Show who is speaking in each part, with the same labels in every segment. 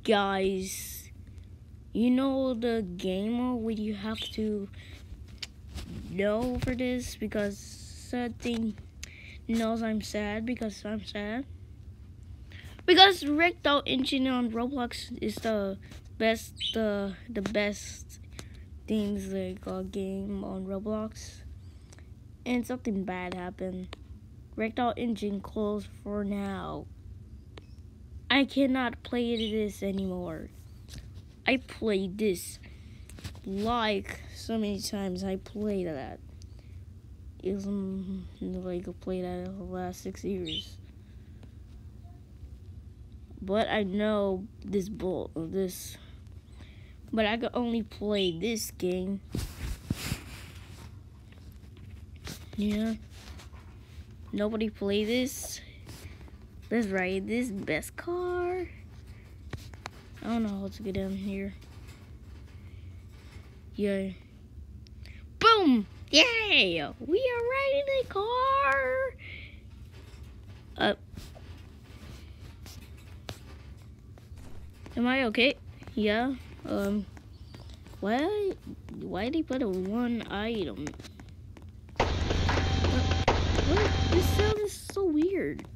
Speaker 1: Guys, you know the game where you have to know for this because something knows I'm sad because I'm sad. Because Ragdoll engine on Roblox is the best things like a game on Roblox. And something bad happened. Ragdoll engine closed for now. I cannot play this anymore. I played this like so many times. I played that. It was like I played that the last 6 years. But I know this, but I could only play this game. Yeah. Nobody play this. Let's ride this best car. I don't know how to get down here. Yeah. Boom! Yay! We are riding a car. Am I okay? Yeah. Why they put a one item? What? This sound is so weird.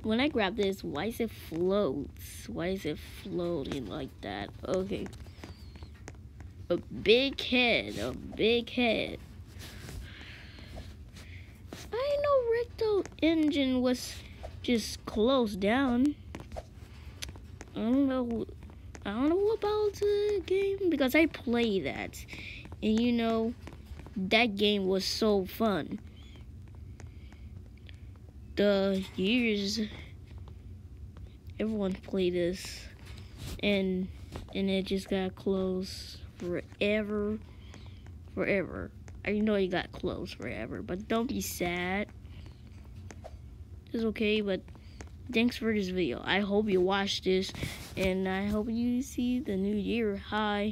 Speaker 1: When I grab this, why is it floats? Why is it floating like that? Okay. A big head. I know Ragdoll engine was just closed down. I don't know about the game because I play that. And you know, that game was so fun. The years everyone played this and it just got closed forever. I know it got closed forever, but don't be sad. It's okay, but thanks for this video. I hope you watch this and I hope you see the new year. Hi.